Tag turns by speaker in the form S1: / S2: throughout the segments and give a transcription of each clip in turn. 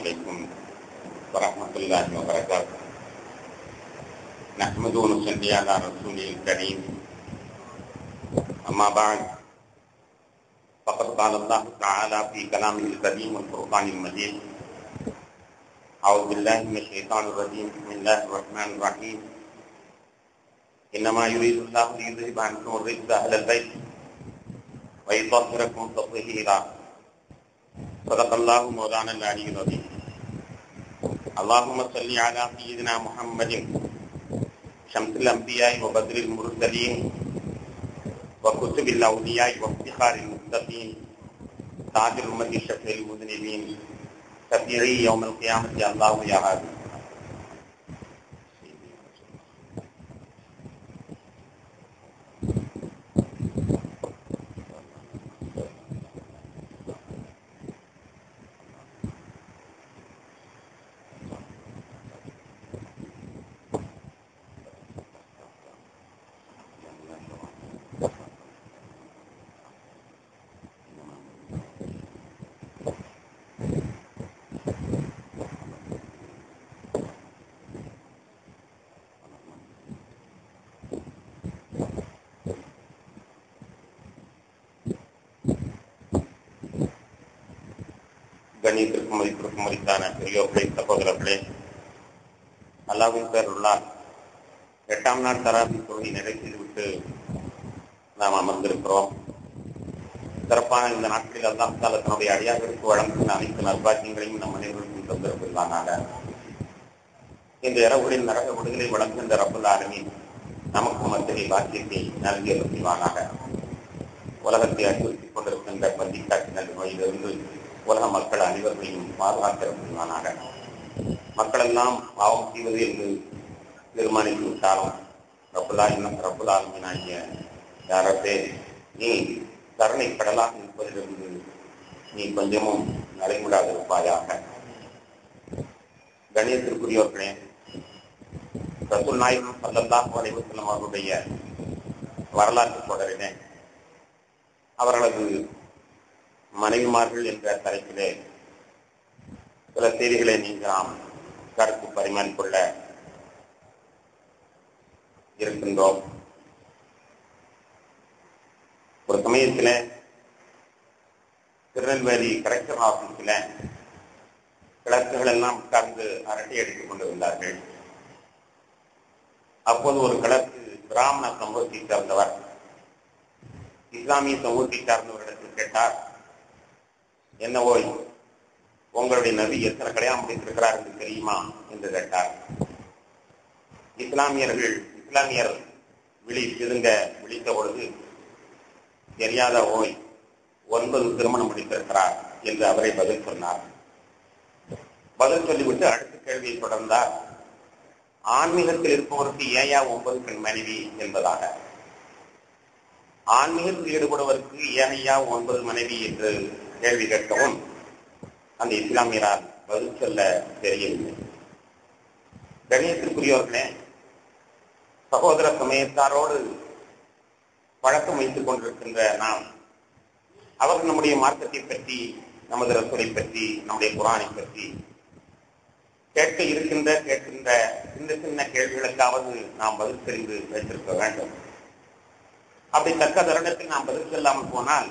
S1: عليكم ورحمة الله وبركاته. نحمد ونصلي على رسوله الكريم. أما بعد فقد قال الله تعالى في كلامه القديم والفرقان المجيد: أعوذ بالله من الشيطان الرجيم. بسم الله الرحمن الرحيم. إنما يريد الله ليذهب عنكم الرجس أهل البيت ويطهركم تطهيرا. صدق الله مولانا العلي العظيم. اللهم صل على سيدنا محمد شمس الأنبياء وبدر المرسلين وكتب الأولياء وافتخار المتقين تاج الأمة شفيع المذنبين شفيعي يوم القيامة يا الله يا هادي. கணியத்திற்கும் மதிப்பிற்கும் மதித்தான பெரியோர்களே, சகோதரர்களே, அல்லாஹ்வின் பேருள்ளால் 8ஆம் நாள் தராவி தொழுகை நிறைவு செய்துவிட்டு நாம் அமர்ந்திருக்கிறோம். சிறப்பான இந்த நாட்களில் அல்லாஹ் தஆலா தன்னுடைய அடியார்களுக்கு வழங்குகின்ற அனைத்து நற்பாக்கியங்களையும் நம் அனைவருக்கும் தந்திருப்பானாக. இந்த இரவுகளில் நரக விடுதலை வழங்குகின்ற ரப்பல் ஆலமீன் நமக்கும் அத்தகைய பாக்கியத்தை நல்கி அருள்வானாக. உலகத்தை அச்சுறுத்திக் கொண்டிருக்கின்ற பந்திக்காற்றினர் நோயிலிருந்து உலக மக்கள் அனைவர்களையும் பாதுகாத்திருப்பானாக. மக்கள் எல்லாம் பாவம் செய்வது என்று தீர்மானித்து விட்டாலும் ரப்புல் ஆலமீனாகிய யாரே, நீ கருணை கடலாக இருப்பதிலிருந்து நீ கொஞ்சமும் நடைமுடாதிருப்பாயாக. கணியத்திற்குரியவர்களே, ரசூல் நாயகம் ஸல்லல்லாஹு அலைஹி வஸல்லம் அவர்களுடைய வரலாற்று தொடரிலே அவர்களது மனைவிமார்கள் என்ற தலைப்பிலே சில செய்திகளை நாம் கருத்து பரிமாறிக்கொள்ள இருக்கின்றோம். ஒரு சமயத்தில் திருநெல்வேலி கலெக்டர் ஆபீஸில் கிளர்க்குகள் எல்லாம் உட்கார்ந்து அரட்டை அடித்துக் கொண்டிருந்தார்கள். அப்போது ஒரு கிளர்க்கு பிராமண சமூகத்தை சார்ந்தவர் இஸ்லாமிய சமூகத்தை சார்ந்தவரிடத்தில் கேட்டார், என்ன ஓய், உங்களுடைய நபி எத்தனை கல்யாணம் முடித்திருக்கிறார் என்று தெரியுமா என்று கேட்டார். இஸ்லாமியர் விழித்த பொழுது, தெரியாத ஓய், 9 திருமணம் முடித்திருக்கிறார் என்று அவரை பதில் சொன்னார். பதில் சொல்லிவிட்டு அடுத்த கேள்வியை தொடர்ந்தார். ஆன்மீகத்தில் இருப்பவருக்கு ஏயா 9 பெண் மனைவி என்பதாக. ஆன்மீகத்தில் ஈடுபடுவதற்கு ஏனையா 9 மனைவி என்று கேள்வி கேட்கவும் அந்த இஸ்லாமியரால் பதில் சொல்ல தெரியவில்லை. கணியத்திற்குரியவர்களே, சகோதர சமயத்தாரோடு பழக்கம் வைத்துக் கொண்டிருக்கின்ற நாம் அவர்கள் நம்முடைய மார்க்கத்தை பற்றி, நமது ரசூலை பற்றி, நம்முடைய குர்ஆனை பற்றி கேட்கின்ற சின்ன சின்ன கேள்விகளுக்காவது நாம் பதில் தெரிந்து வைத்திருக்க வேண்டும். அப்படி தக்க தருணத்தில் நாம் பதில் சொல்லாமல் போனால்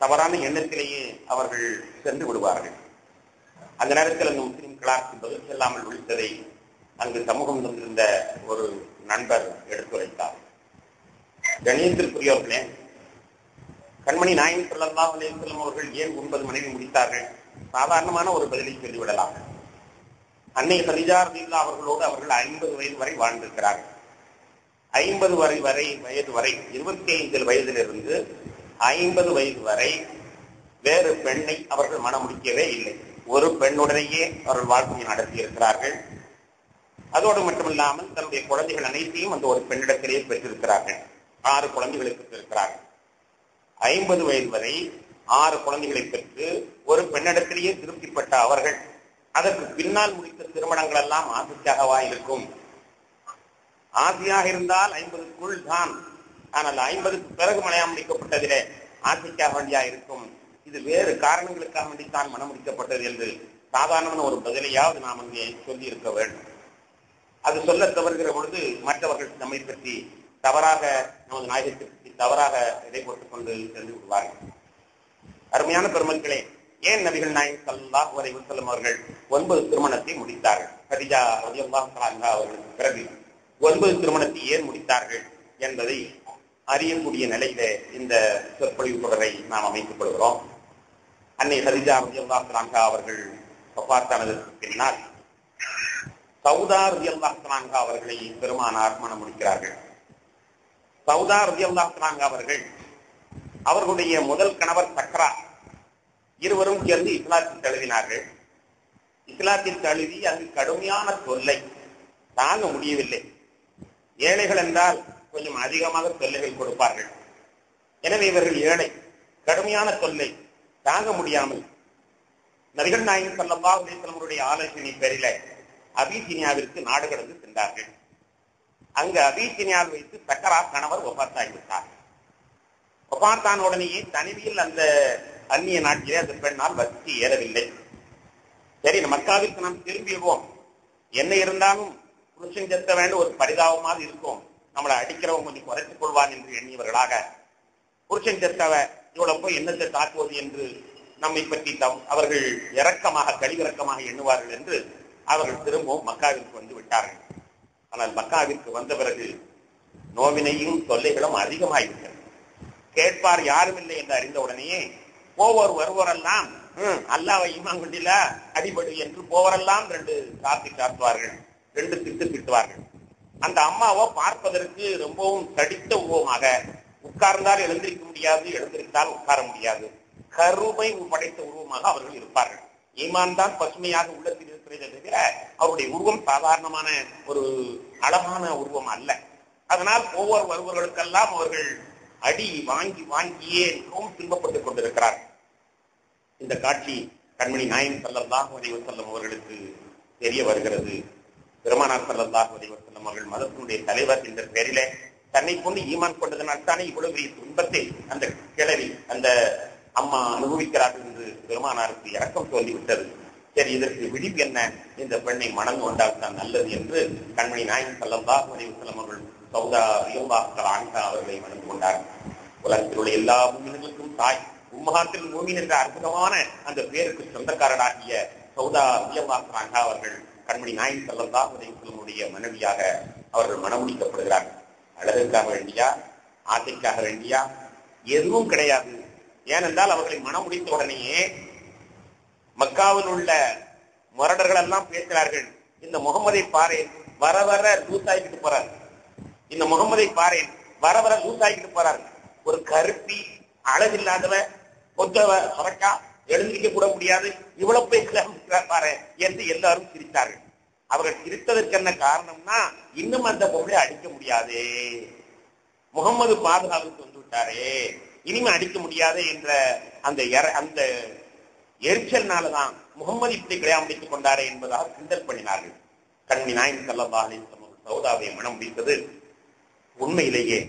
S1: தவறான எண்ணத்திலேயே அவர்கள் சென்று விடுவார்கள். அந்த நேரத்தில் அந்த முஸ்லிம் கிளாஸுக்கு பதில் சொல்லாமல் விழித்ததை அங்கு சமூகம் தந்திருந்த ஒரு நண்பர் எடுத்துரைத்தார். கணியத்திற்குரியவர்களே, கண்மணி நாயகம் ஸல்லல்லாஹு அலைஹி வஸல்லம் அவர்கள் ஏன் 9 மனைவி முடித்தார்கள்? சாதாரணமான ஒரு பதிலை சொல்லிவிடலாம். அன்னை கதீஜா ரலியல்லாஹு அவர்களோடு அவர்கள் 50 வயது வரை வாழ்ந்திருக்கிறார்கள். 50 வயது வரை 25 வயதிலிருந்து 50 வயது வரை வேறு பெண்ணை அவர்கள் மனம் முடிக்கவே இல்லை. ஒரு பெண்ணுடனேயே அவர்கள் வாழ்க்கையை நடத்தியிருக்கிறார்கள். அதோடு மட்டுமில்லாமல் தன்னுடைய குழந்தைகள் அனைத்தையும் அந்த ஒரு பெண்ணிடத்திலேயே பெற்றிருக்கிறார்கள். 6 குழந்தைகளுக்கு பெற்றிருக்கிறார்கள். 50 வயது வரை 6 குழந்தைகளை பெற்று ஒரு பெண்ணிடத்திலேயே திருப்திப்பட்ட அவர்கள் அதற்கு பின்னால் முடித்த திருமணங்கள் எல்லாம் ஆசைக்காகவா இருக்கும்? ஆசையாக இருந்தால் 50க்குள் தான். ஆனால் 50க்கு பிறகு மனையா முடிக்கப்பட்டதிலே ஆசைக்காக வேண்டியா இருக்கும். இது வேறு காரணங்களுக்காக வேண்டித்தான் மனம் முடிக்கப்பட்டது என்று சாதாரண ஒரு பதிலையாவது நாம் அங்கே சொல்லி இருக்க வேண்டும். அது சொல்ல தவறுகிற பொழுது மற்றவர்கள் நம்மை பற்றி தவறாக, நமது நாயகத்தை பற்றி தவறாக இடை போட்டுக் கொண்டு சென்று விடுவார்கள். அருமையான பெருமக்களே, ஏன் நபிகள் நாயகம் ஸல்லல்லாஹு அலைஹி வஸல்லம் அவர்கள் 9 திருமணத்தை முடித்தார்கள்? கதீஜா ரலியல்லாஹு அன்ஹா அவர்களுக்கு பிறகு 9 திருமணத்தை ஏன் முடித்தார்கள் என்பதை அறியக்கூடிய நிலையில இந்த சொற்பொழிவு தொடரை நாம் அமைத்துக் கொள்கிறோம். அன்னை கதீஜா ரலியல்லாஹு அன்ஹா அவர்கள் வஃபாத்தானதற்கு பின்னால் சௌதா ரலியல்லாஹு அன்ஹா அவர்களை பெருமானார் மணம் முடிக்கிறார்கள். சௌதா ரலியல்லாஹு அன்ஹா அவர்கள் அவர்களுடைய முதல் கணவர் சக்ரா இருவரும் சேர்ந்து இஸ்லாத்தில் தழுவினார்கள். இஸ்லாத்தில் தழுவி அங்கு கடுமையான தொல்லை தாங்க முடியவில்லை. ஏழைகள் என்றால் கொஞ்சம் அதிகமாக தொல்லைகள் கொடுப்பார்கள். எனவே இவர்கள் ஏழை, கடுமையான தொல்லை தாங்க முடியாமல் நபிகள் நாயகம் ஸல்லல்லாஹு அலைஹி வஸல்லம் அவருடைய ஆலோசனை பேரில அபிசீனியாவிற்கு நாடு கடந்து சென்றார்கள். அங்கு அபிசீனியாவில் வைத்து சக்கரா கணவர் வஃபாத்தாகிவிட்டார். வஃபாத்தான உடனேயே தனிமையில் அந்த அந்நிய நாட்டிலே அந்த பெண்ணால் வசதி ஏறவில்லை. சரி, மக்காவிற்கு நாம் திரும்பிடுவோம், என்ன இருந்தாலும் புருஷன் செத்த வேண்டும் ஒரு பரிதாபமாக இருக்கும், நம்மளை அடிக்கிறவங்க கொஞ்சம் குறைத்துக் கொள்வான் என்று எண்ணியவர்களாக புருஷன் செத்தவ இவ்வளவு போய் என்னத்தை தாக்குவது என்று நம்மை பற்றி அவர்கள் இரக்கமாக கழிவிறக்கமாக எண்ணுவார்கள் என்று அவர்கள் திரும்பவும் மக்காவிற்கு வந்து விட்டார்கள். ஆனால் மக்காவிற்கு வந்த பிறகு நோவினையும் தொல்லைகளும் அதிகமாகிவிட்டது. கேட்பார் யாரும் இல்லை என்று அறிந்த உடனேயே வருவோரெல்லாம் அல்லாஹ்வை ஈமான் கொண்டில அடிபடு என்று போவரெல்லாம் 2 சாத்தி சாத்துவார்கள், 2 திட்டு திட்டுவார்கள். அந்த அம்மாவோ பார்ப்பதற்கு ரொம்பவும் தடித்த உருவமாக, உட்கார்ந்தால் எழுந்திருக்க முடியாது, எழுந்திருந்தால் உட்கார முடியாது, கருமை படைத்த உருவமாக அவர்கள் இருப்பார்கள். ஈமான் தான் பசுமையாக உள்ளத்தில் இருக்கிறதே தவிர அவருடைய உருவம் சாதாரணமான ஒரு அழகான உருவம் அல்ல. அதனால் வருவர்களுக்கெல்லாம் அவர்கள் அடி வாங்கியே மிகவும் துன்பப்பட்டுக் கொண்டிருக்கிறார்கள். இந்த காட்சி கண்மணி நாயகம் ஸல்லல்லாஹு அலைஹி வஸல்லம் அவர்களுக்கு தெரிய வருகிறது. பெருமானார் ஸல்லல்லாஹு அலைஹி வஸல்லம் அவர்கள் மதத்தினுடைய தலைவர் என்ற பெயரிலே தன்னை கொண்டு ஈமான் கொண்டதனால் தானே இவ்வளவு பெரிய துன்பத்தை அந்த கிழவி அந்த அம்மா அனுபவிக்கிறார்கள் என்று பெருமானாருக்கு இரக்கம் சொல்லிவிட்டது. சரி, இதற்கு விடிவு என்ன? இந்த பெண்ணை மணந்து கொண்டால் தான் நல்லது என்று கண்மணி நாயகம் ஸல்லல்லாஹு அலைஹி வஸல்லம் அவர்கள் சௌதா ரலியல்லாஹு அன்ஹா அவர்களை மணந்து கொண்டார்கள். உலகத்தில் உள்ள எல்லா மூமின்களுக்கும் தாய், உம்மஹாத்துல் மூமின் என்ற அற்புதமான அந்த பேருக்கு சொந்தக்காரராகிய சௌதா ரலியல்லாஹு அன்ஹா அவர்கள் கண்மணி நாயகம் ஸல்லல்லாஹு அலைஹி வஸல்லம் மனைவியாக அவர்கள் மணமுடிக்கப்படுகிறார்கள். அழகுக்காக வேண்டியா, ஆசைக்காக வேண்டியா? எதுவும் கிடையாது. ஏனென்றால் அவர்களை மணமுடித்த உடனேயே மக்காவில் உள்ள முரடர்கள் எல்லாம் பேசுகிறார்கள், இந்த முகமதை பாரேன் வர வர லூசாய்கிட்டு போறார், இந்த முகமதை பாரேன் வர வர லூசாய்கிட்டு போறார், ஒரு கருப்பி அழகில்லாதவ கொத்தவ சொரக்கா எழுந்திருக்க கூட முடியாது, இவ்வளவு பேசுகிறார் பாரு என்று எல்லாரும் சிரித்தார்கள். அவர்கள் சிரித்ததற்கு என்ன காரணம்னா, இன்னும் அந்த பொருளை அடிக்க முடியாதே, முகமது பாதுகாப்புக்கு வந்து விட்டாரே, இனிமே அடிக்க முடியாது என்ற அந்த எரிச்சல்னாலதான் முகமது இப்படி கல்யாணம் முடித்துக் கொண்டாரே என்பதாக கிண்டல் பண்ணினார்கள். கண்மணி நாயகம் ஸல்லல்லாஹு அலைஹி வஸல்லம் சௌதாவை மனம் முடித்தது உண்மையிலேயே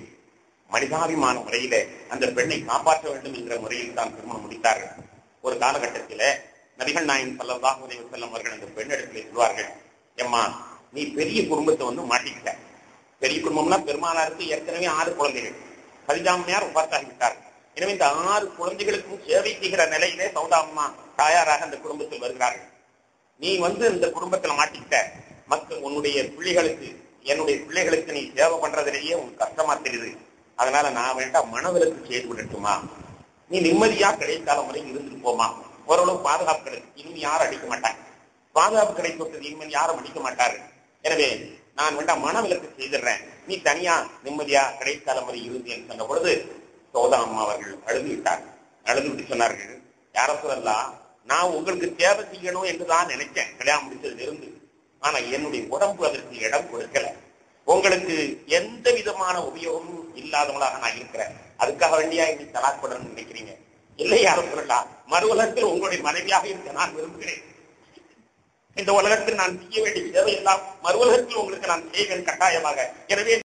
S1: மனிதாபிமான முறையிலே அந்த பெண்ணை காப்பாற்ற வேண்டும் என்ற முறையில் தான் திருமணம் முடித்தார்கள். ஒரு காலகட்டத்தில நபிகள் நாயகம் ஸல்லல்லாஹு அலைஹி வஸல்லம் அவர்கள் அந்த பெண்ணிடத்திலே சொல்வார்கள், எம்மா நீ பெரிய குடும்பத்தை வந்து மாட்டிக்கிட்ட. பெரிய குடும்பம்னா பெருமானாருக்கு ஏற்கனவே 6 குழந்தைகள், கலிஜாமியார் வஃபாத்தாகிவிட்டார்கள். எனவே இந்த 6 குழந்தைகளுக்கும் சேவை செய்கிற நிலையிலே சௌதா அம்மா தாயாராக அந்த குடும்பத்தில் வருகிறார்கள். நீ வந்து இந்த குடும்பத்தில் மாட்டிக்கிட்ட, மக்கள் உன்னுடைய பிள்ளைகளுக்கு என்னுடைய பிள்ளைகளுக்கு நீ சேவை பண்றதுலேயே உனக்கு கஷ்டமா தெரியுது, அதனால நான் வேண்டாம் மனவிலக்கு செய்து விடட்டுமா, நீ நிம்மதியா கிடைக்கால முறை இருந்துட்டு போமா, ஓரளவு பாதுகாப்பு கிடைக்கும், இனிமே யாரும் அடிக்க மாட்டாங்க, பாதுகாப்பு கிடைப்பது இனிமேல் யாரும் அடிக்க மாட்டார்கள், எனவே நான் வேண்டாம் மனவிலக்கு செய்திடுறேன், நீ தனியா நிம்மதியா கிடைக்கால முறை இருந்து என்று சொன்ன பொழுது சௌதா அம்மா அவர்கள் அழுது விட்டார்கள். அழுது விட்டு சொன்னார்கள், யார சொல்லலாம், நான் உங்களுக்கு தேவை செய்யணும் என்றுதான் நினைச்சேன் கல்யாணம் முடிச்சதுல இருந்து, ஆனா என்னுடைய உடம்பு அதற்கு இடம் கொடுக்கல, உங்களுக்கு எந்த விதமான உபயோகமும் இல்லாதவங்களாக நான் இருக்கிறேன், அதுக்காக வேண்டியா என்னை தலாக் பண்ணணும்னு நினைக்கிறீங்க? இல்லை யார சொல்லலாம், மறு உலகத்தில் உங்களுடைய மனைவியாக இருக்க நான் விரும்புகிறேன், இந்த உலகத்தில் நான் செய்ய வேண்டிய சேவை எல்லாம் மறு உலகத்தில் உங்களுக்கு நான் செய்வேன் கட்டாயமாக, எனவே